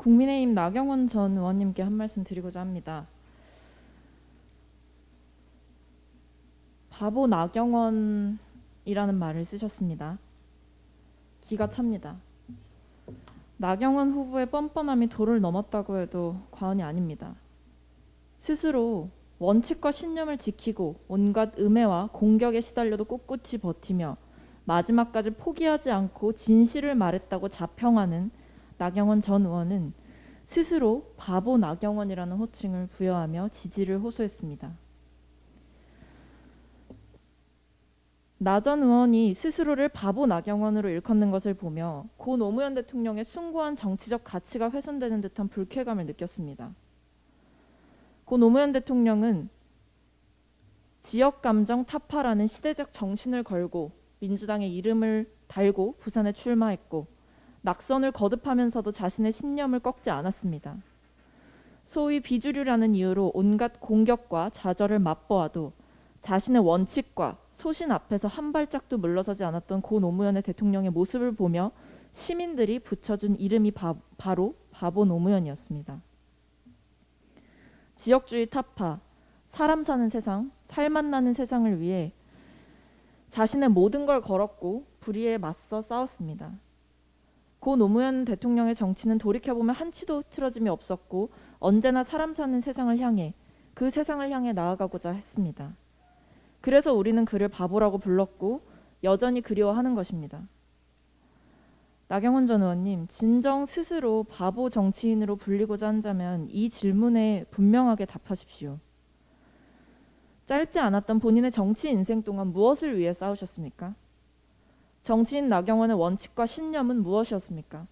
국민의힘 나경원 전 의원님께 한 말씀 드리고자 합니다. 바보 나경원이라는 말을 쓰셨습니다. 기가 찹니다. 나경원 후보의 뻔뻔함이 도를 넘었다고 해도 과언이 아닙니다. 스스로 원칙과 신념을 지키고 온갖 음해와 공격에 시달려도 꿋꿋이 버티며 마지막까지 포기하지 않고 진실을 말했다고 자평하는 나경원 전 의원은 스스로 바보 나경원이라는 호칭을 부여하며 지지를 호소했습니다. 나 전 의원이 스스로를 바보 나경원으로 일컫는 것을 보며 고 노무현 대통령의 숭고한 정치적 가치가 훼손되는 듯한 불쾌감을 느꼈습니다. 고 노무현 대통령은 지역감정 타파라는 시대적 정신을 걸고 민주당의 이름을 달고 부산에 출마했고 낙선을 거듭하면서도 자신의 신념을 꺾지 않았습니다. 소위 비주류라는 이유로 온갖 공격과 좌절을 맛보아도 자신의 원칙과 소신 앞에서 한 발짝도 물러서지 않았던 고 노무현의 대통령의 모습을 보며 시민들이 붙여준 이름이 바로 바보 노무현이었습니다. 지역주의 타파, 사람 사는 세상, 살맛 나는 세상을 위해 자신의 모든 걸 걸었고 불의에 맞서 싸웠습니다. 고 노무현 대통령의 정치는 돌이켜보면 한치도 틀어짐이 없었고 언제나 사람 사는 세상을 향해 그 세상을 향해 나아가고자 했습니다. 그래서 우리는 그를 바보라고 불렀고 여전히 그리워하는 것입니다. 나경원 전 의원님, 진정 스스로 바보 정치인으로 불리고자 한다면 이 질문에 분명하게 답하십시오. 짧지 않았던 본인의 정치 인생 동안 무엇을 위해 싸우셨습니까? 정치인 나경원의 원칙과 신념은 무엇이었습니까?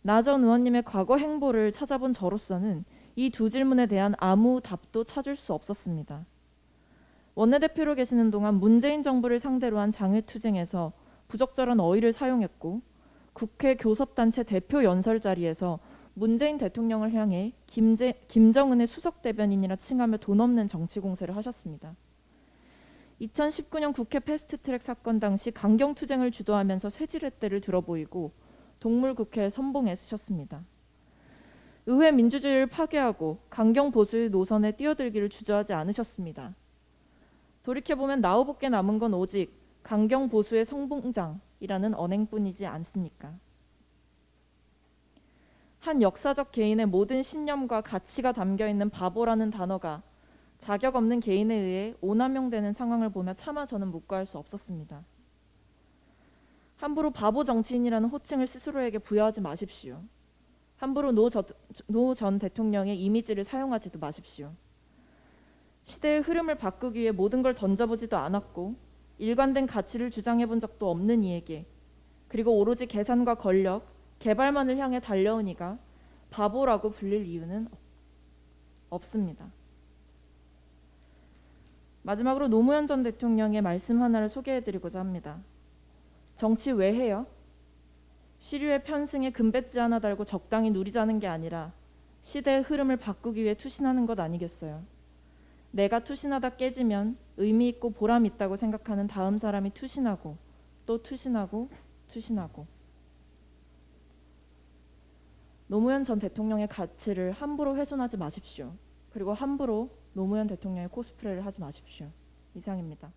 나 전 의원님의 과거 행보를 찾아본 저로서는 이 두 질문에 대한 아무 답도 찾을 수 없었습니다. 원내대표로 계시는 동안 문재인 정부를 상대로 한 장외투쟁에서 부적절한 어휘를 사용했고 국회 교섭단체 대표 연설 자리에서 문재인 대통령을 향해 김정은의 수석 대변인이라 칭하며 돈 없는 정치 공세를 하셨습니다. 2019년 국회 패스트트랙 사건 당시 강경투쟁을 주도하면서 쇠지렛대를 들어보이고 동물국회에 선봉에 쓰셨습니다. 의회 민주주의를 파괴하고 강경보수의 노선에 뛰어들기를 주저하지 않으셨습니다. 돌이켜보면 나후보께 남은 건 오직 강경보수의 성봉장이라는 언행뿐이지 않습니까? 한 역사적 개인의 모든 신념과 가치가 담겨있는 바보라는 단어가 자격 없는 개인에 의해 오남용되는 상황을 보며 차마 저는 묵과할 수 없었습니다. 함부로 바보 정치인이라는 호칭을 스스로에게 부여하지 마십시오. 함부로 노 전 대통령의 이미지를 사용하지도 마십시오. 시대의 흐름을 바꾸기 위해 모든 걸 던져보지도 않았고 일관된 가치를 주장해본 적도 없는 이에게, 그리고 오로지 계산과 권력, 개발만을 향해 달려온 이가 바보라고 불릴 이유는 없습니다. 마지막으로 노무현 전 대통령의 말씀 하나를 소개해드리고자 합니다. 정치 왜 해요? 시류의 편승에 금배지 하나 달고 적당히 누리자는 게 아니라 시대의 흐름을 바꾸기 위해 투신하는 것 아니겠어요? 내가 투신하다 깨지면 의미 있고 보람 있다고 생각하는 다음 사람이 투신하고 또 투신하고 투신하고. 노무현 전 대통령의 가치를 함부로 훼손하지 마십시오. 그리고 함부로 노무현 대통령의 코스프레를 하지 마십시오. 이상입니다.